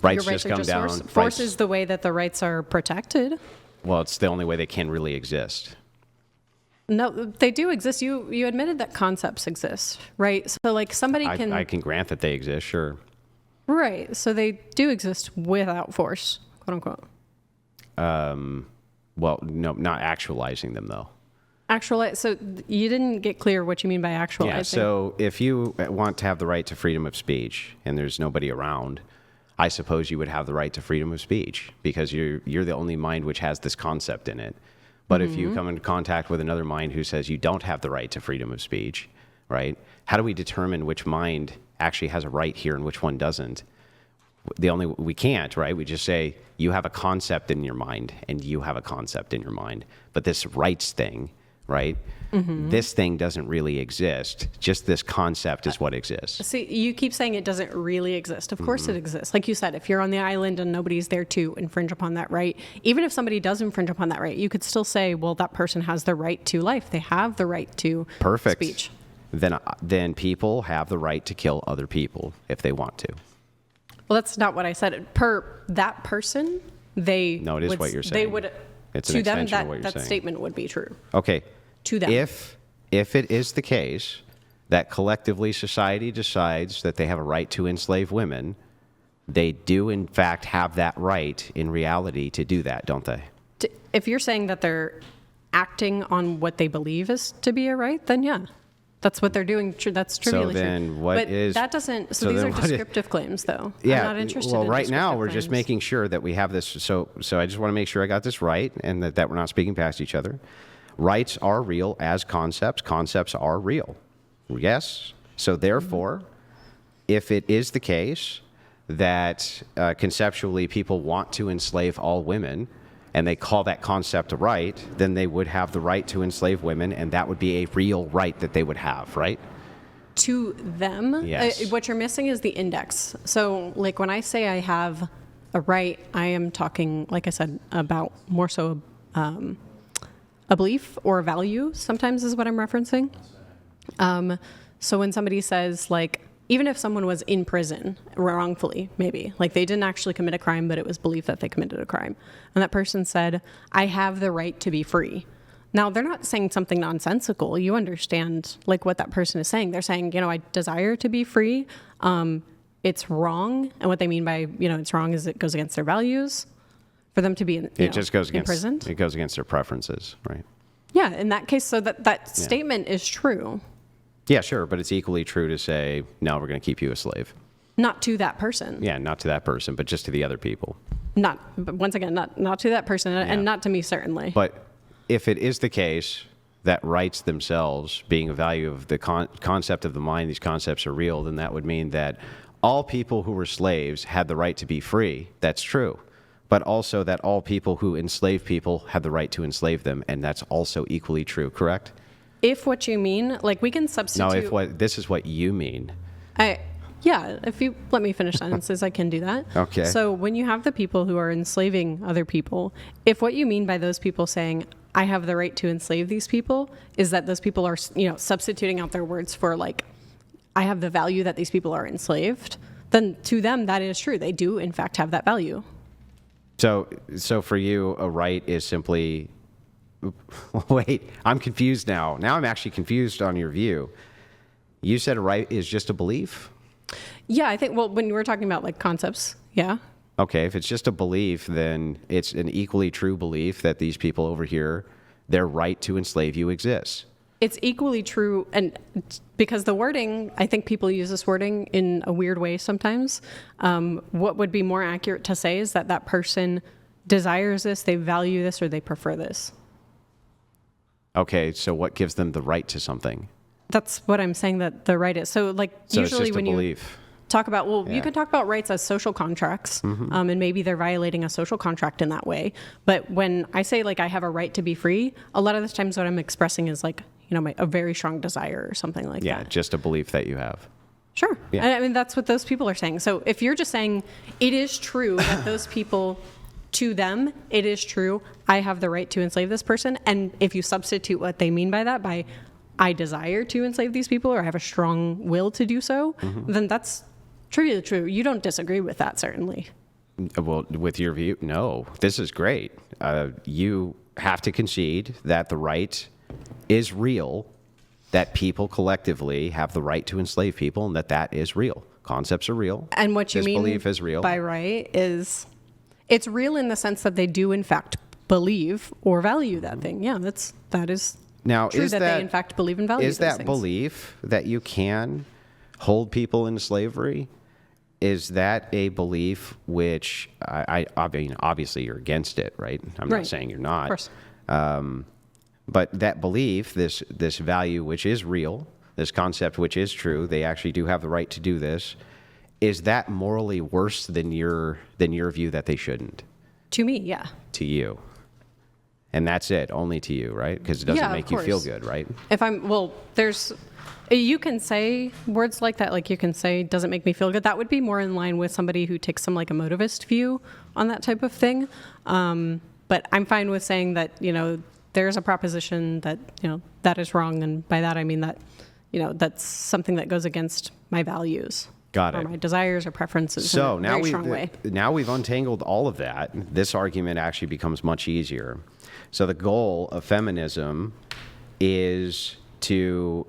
Rights just come down. Force is the way that the rights are protected. Well, it's the only way they can really exist. No, they do exist. You admitted that concepts exist, right? So like somebody can... I can grant that they exist, sure. Right. So they do exist without force, quote unquote. Well, no, not actualizing them though. So you didn't get clear what you mean by actualizing. Yeah, so if you want to have the right to freedom of speech and there's nobody around, I suppose you would have the right to freedom of speech because you're the only mind which has this concept in it. But if you come into contact with another mind who says you don't have the right to freedom of speech, right? How do we determine which mind actually has a right here and which one doesn't? We can't, right? We just say you have a concept in your mind and you have a concept in your mind. But this rights thing, right? This thing doesn't really exist. Just this concept is what exists. See, you keep saying it doesn't really exist. Of course it exists. Like you said, if you're on the island and nobody's there to infringe upon that right, even if somebody does infringe upon that right, you could still say, well, that person has the right to life. They have the right to speech. Then people have the right to kill other people if they want to. Well, that's not what I said. Per that person, they... No, it is what you're saying. They would... It's an to them, extension of what you're saying. that statement would be true. Okay. To them. If it is the case that collectively society decides that they have a right to enslave women, they do in fact have that right in reality to do that, don't they? If you're saying that they're acting on what they believe is to be a right, then yeah. That's what they're doing. That's trivially true. So then what is... That doesn't... So these are descriptive claims, though. Yeah. I'm not interested well, in right now, we're claims. just making sure that we have this... So I just want to make sure I got this right and that we're not speaking past each other. Rights are real as concepts. Concepts are real. Yes? So therefore, if it is the case that conceptually people want to enslave all women... and they call that concept a right, then they would have the right to enslave women, and that would be a real right that they would have, right? To them? Yes. What you're missing is the index. So, like, when I say I have a right, I am talking, like I said, about more so a belief or a value, sometimes is what I'm referencing. So when somebody says, like, even if someone was in prison wrongfully, maybe, like they didn't actually commit a crime, but it was believed that they committed a crime. And that person said, I have the right to be free. Now, they're not saying something nonsensical. You understand like what that person is saying. They're saying, I desire to be free. It's wrong. And what they mean by, it's wrong is it goes against their values for them to be imprisoned. It goes against their preferences, right? Yeah, in that case, so that statement is true. Yeah, sure, but it's equally true to say, no, we're going to keep you a slave. Not to that person. Yeah, not to that person, but just to the other people. But once again, not to that person, and not to me, certainly. But if it is the case that rights themselves, being a value of the concept of the mind, these concepts are real, then that would mean that all people who were slaves had the right to be free. That's true. But also that all people who enslave people had the right to enslave them, and that's also equally true, correct? If what you mean, like we can substitute... No, this is what you mean. Yeah, if you let me finish sentences, I can do that. Okay. So when you have the people who are enslaving other people, if what you mean by those people saying, I have the right to enslave these people, is that those people are, substituting out their words for like, I have the value that these people are enslaved, then to them, that is true. They do, in fact, have that value. So for you, a right is simply... Wait, I'm confused now. Now I'm actually confused on your view. You said a right is just a belief? Yeah, I think, when you were talking about like concepts, yeah. Okay, if it's just a belief, then it's an equally true belief that these people over here, their right to enslave you exists. It's equally true, and because the wording, I think people use this wording in a weird way sometimes. What would be more accurate to say is that person desires this, they value this, or they prefer this. Okay, so what gives them the right to something? That's what I'm saying that the right is. So usually when you talk about, you can talk about rights as social contracts, and maybe they're violating a social contract in that way. But when I say like I have a right to be free, a lot of the times what I'm expressing is like, a very strong desire or something like that. Yeah, just a belief that you have. Sure. Yeah. I mean, that's what those people are saying. So if you're just saying it is true that those people... To them, it is true, I have the right to enslave this person. And if you substitute what they mean by that, by I desire to enslave these people or I have a strong will to do so, then that's trivially true. You don't disagree with that, certainly. Well, with your view, no, this is great. You have to concede that the right is real, that people collectively have the right to enslave people, and that is real. Concepts are real. And what you this mean belief is real. by right is it's real in the sense that they do in fact believe or value that thing. Yeah, that is now, true is that they in fact believe and value is those that things. belief that you can hold people in slavery? Is that a belief which I mean, obviously you're against it, right? I'm not Right. saying you're not. Of course. But that belief, this value which is real, this concept which is true, they actually do have the right to do this. Is that morally worse than your view that they shouldn't? To me, yeah. To you. And that's it, only to you, right? Because it doesn't Yeah, of make you feel course. good, right? You can say words like that, like you can say, doesn't make me feel good. That would be more in line with somebody who takes some like emotivist view on that type of thing. But I'm fine with saying that, there's a proposition that, that is wrong. And by that, I mean that, that's something that goes against my values. Got or it. my desires or preferences So in a very strong way. now we've untangled all of that. This argument actually becomes much easier. So the goal of feminism is to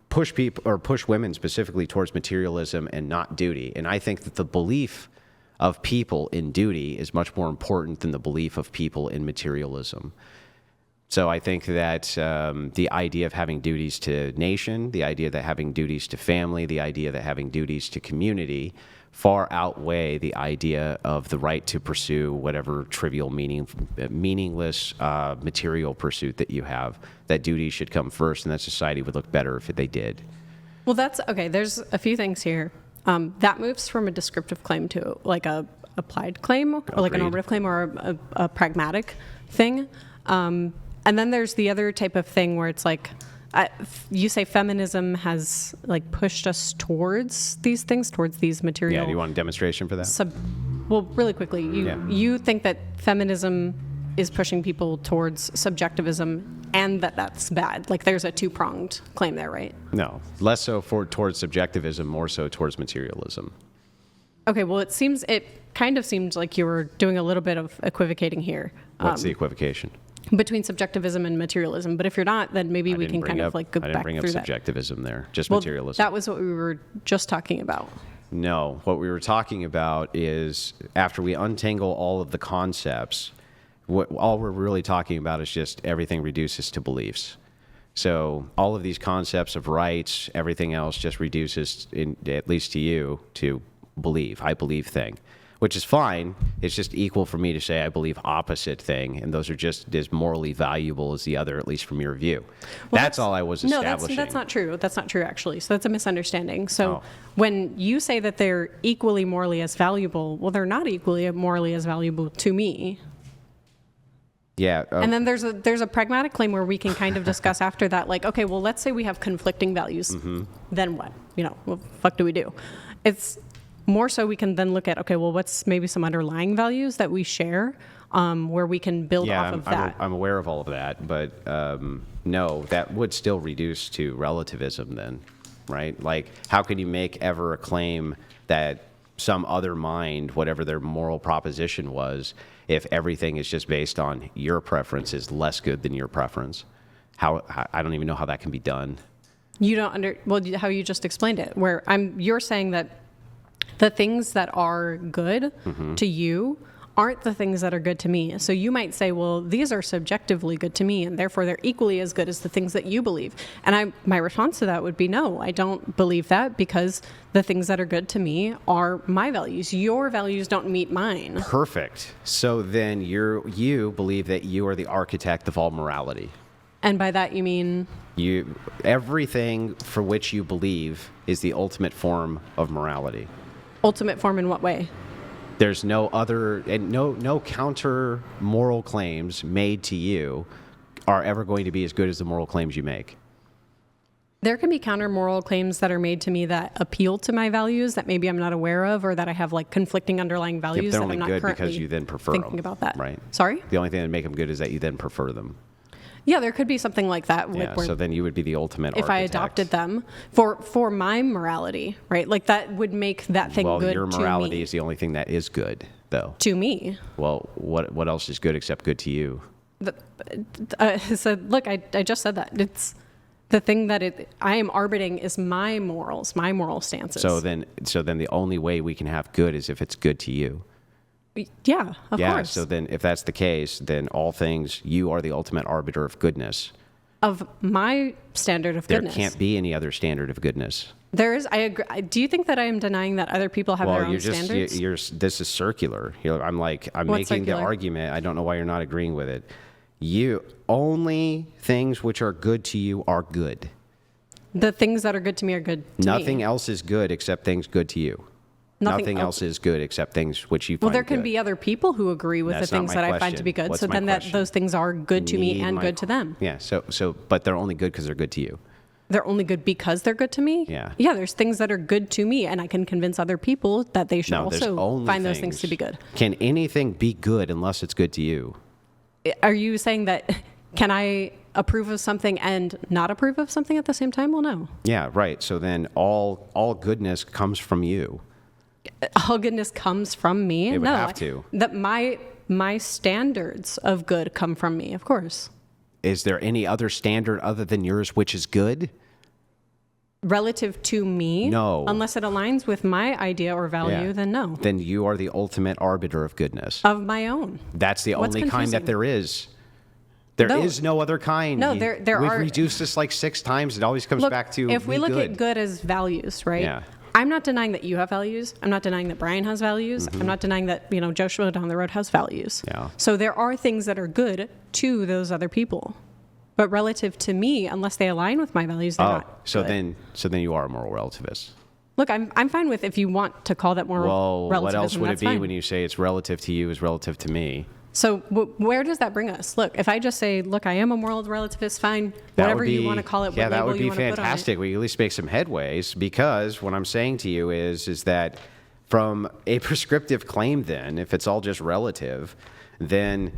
push people or push women specifically towards materialism and not duty. And I think that the belief of people in duty is much more important than the belief of people in materialism. So I think that the idea of having duties to nation, the idea that having duties to family, the idea that having duties to community far outweigh the idea of the right to pursue whatever trivial, meaningless material pursuit that you have. That duty should come first, and that society would look better if they did. Well, that's okay. There's a few things here. That moves from a descriptive claim to like a applied claim, or like a Agreed. normative claim, or a pragmatic thing. And then there's the other type of thing where it's like, you say feminism has like pushed us towards these things, towards these material. Yeah, do you want a demonstration for that? Well, really quickly, Yeah. you think that feminism is pushing people towards subjectivism, and that's bad. Like there's a two-pronged claim there, right? No, less so towards subjectivism, more so towards materialism. Okay, well, it kind of seemed like you were doing a little bit of equivocating here. What's the equivocation? Between subjectivism and materialism. But if you're not, then maybe we can kind of like go I didn't back bring up through that. subjectivism there, just Well, materialism. that was what we were just talking about. No, what we were talking about is after we untangle all of the concepts, all we're really talking about is just everything reduces to beliefs. So all of these concepts of rights, everything else just reduces, at least to you, to believe. I believe thing, which is fine. It's just equal for me to say I believe opposite thing, and those are just as morally valuable as the other, at least from your view. Well, that's all I was No, establishing. that's not true. That's not true, actually. So that's a misunderstanding. So Oh. when you say that they're equally morally as valuable, well, they're not equally morally as valuable to me. Yeah. And then there's a pragmatic claim where we can kind of discuss after that, like, okay, well, let's say we have conflicting values. Mm-hmm. Then what? What the fuck do we do? It's more so we can then look at, okay, well, what's maybe some underlying values that we share, where we can build off of that. I'm aware of all of that, but no, that would still reduce to relativism then, right? Like, how can you make ever a claim that some other mind, whatever their moral proposition was, if everything is just based on your preference is less good than your preference? How I don't even know how that can be done. You don't how you just explained it, where you're saying that the things that are good to you aren't the things that are good to me. So you might say, well, these are subjectively good to me, and therefore they're equally as good as the things that you believe. And my response to that would be, no, I don't believe that, because the things that are good to me are my values. Your values don't meet mine. Perfect. So then you believe that you are the architect of all morality. And by that you mean? Everything for which you believe is the ultimate form of morality. Ultimate form in what way? There's no other, and no counter moral claims made to you are ever going to be as good as the moral claims you make. There can be counter moral claims that are made to me that appeal to my values that maybe I'm not aware of, or that I have like conflicting underlying values they're that only I'm not good currently because you then prefer thinking them, about that. right? Sorry? The only thing that make them good is that you then prefer them. Yeah, there could be something like that. Yeah, Where so then you would be the ultimate if I architect. adopted them for my morality, right? Like that would make that thing Well, good your morality to me. is the only thing that is good, though. To me. Well, what else is good except good to you? So look, I just said that. It's the thing that I am arbiting is my morals, my moral stances. So then the only way we can have good is if it's good to you. Yeah, of Yeah, course. so then if that's the case, then all things, you are the ultimate arbiter of goodness. Of my standard of goodness. There can't be any other standard of goodness. There is. I agree. Do you think that I am denying that other people have their Well, own standards? this is circular. I'm What's making circular? the argument. I don't know why you're not agreeing with it. You only things which are good to you are good. The things that are good to me are good to Nothing me. else is good except things good to you. Nothing else is good except things which you find Well, there can good. be other people who agree with That's the not things my that I find question. to be good. What's So my then question? those things are good to me Need and my- good to them. Yeah. So, but they're only good because they're good to you. They're only good because they're good to me? Yeah. Yeah, there's things that are good to me, and I can convince other people that they should No, there's also only find those things to be good. Can anything be good unless it's good to you? Are you saying that can I approve of something and not approve of something at the same time? Well, no. Yeah. Right. So then all goodness comes from you. All goodness comes from me. It would no, have to. That my standards of good come from me, of course. Is there any other standard other than yours which is good? Relative to me, No. Unless it aligns with my idea or value, Yeah. then no. Then you are the ultimate arbiter of goodness. Of my own. That's the What's only kind that confusing? there is. There is No. no other kind. No, there We've are- reduced this like 6 times. It always comes Look, back to if we be look good. at good as values, right? Yeah. I'm not denying that you have values. I'm not denying that Brian has values. I'm not denying that, Joshua down the road has values. Mm-hmm. Yeah. So there are things that are good to those other people. But relative to me, unless they align with my values, they're not so good. then you are a moral relativist. Look, I'm fine with if you want to call that moral Well, relativism. what else would it that's be fine. when you say it's relative to you is relative to me? So where does that bring us? Look, if I just say, look, I am a moral relativist, fine, That whatever would be, you want to call it, yeah, what that label would you be want to put on it. fantastic. We at least make some headways, because what I'm saying to you is that from a prescriptive claim, then if it's all just relative, then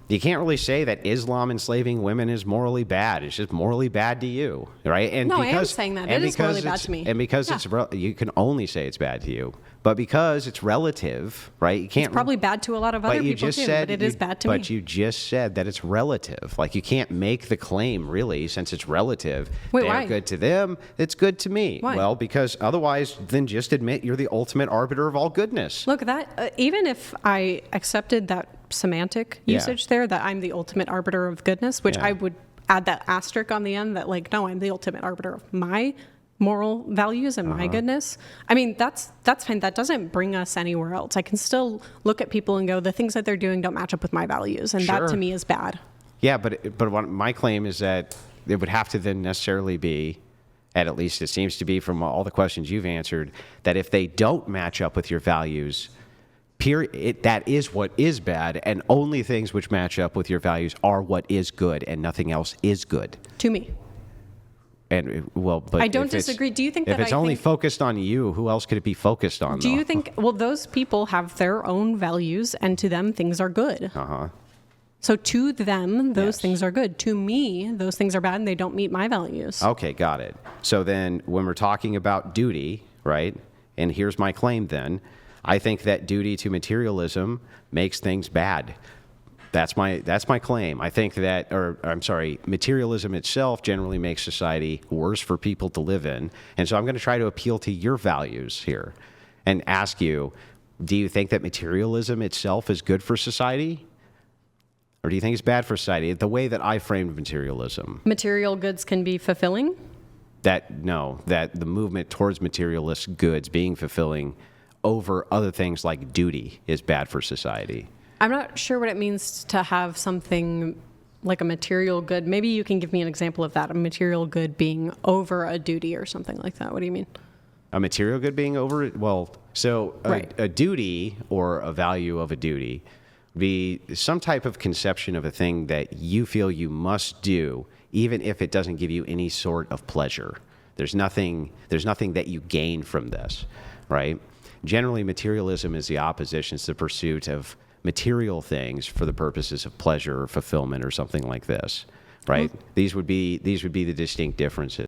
you can't really say that Islam enslaving women is morally bad. It's just morally bad to you, right? And No, I am saying that. and It is morally because bad it's- to me. And because Yeah. you can only say it's bad to you, but because it's relative, right? You can't Probably bad to a lot of other but you people just too, said, but it is bad to me. But you just said that it's relative. Like, you can't make the claim, really, since it's relative. Wait, They're why? good to them. It's good to me. Why? Well, because otherwise, then just admit you're the ultimate arbiter of all goodness. Look, that even if I accepted that semantic Yeah. usage there, that I'm the ultimate arbiter of goodness, which Yeah. I would add that asterisk on the end that, like, no, I'm the ultimate arbiter of my moral values and Uh-huh. my goodness. I mean, that's fine. That doesn't bring us anywhere else. I can still look at people and go, the things that they're doing don't match up with my values, and that Sure. to me is bad. Yeah, but what my claim is that it would have to then necessarily be, and at least it seems to be from all the questions you've answered, that if they don't match up with your values, that is what is bad, and only things which match up with your values are what is good, and nothing else is good. To me. And well, but I don't if it's- disagree. Do you think if that it's I only think- focused on you, who else could it be focused on? Do you think, well, those people have their own values, and to them, things are good. Uh-huh. So to them, those Yes. things are good. To me, those things are bad and they don't meet my values. Okay, got it. So then when we're talking about duty, right? And here's my claim then. I think that duty to materialism makes things bad. That's my claim. I think that, or I'm sorry, materialism itself generally makes society worse for people to live in. And so I'm going to try to appeal to your values here and ask you, do you think that materialism itself is good for society? Or do you think it's bad for society? The way that I framed materialism, Material goods can be fulfilling. that the movement towards materialist goods being fulfilling over other things like duty is bad for society. I'm not sure what it means to have something like a material good. Maybe you can give me an example of that, a material good being over a duty or something like that. What do you mean? A material good being over it? Well, so Right. a duty or a value of a duty be some type of conception of a thing that you feel you must do, even if it doesn't give you any sort of pleasure. There's nothing that you gain from this, right? Generally, materialism is the opposition. It's the pursuit of material things for the purposes of pleasure or fulfillment or something like this, right? These would be the distinct differences.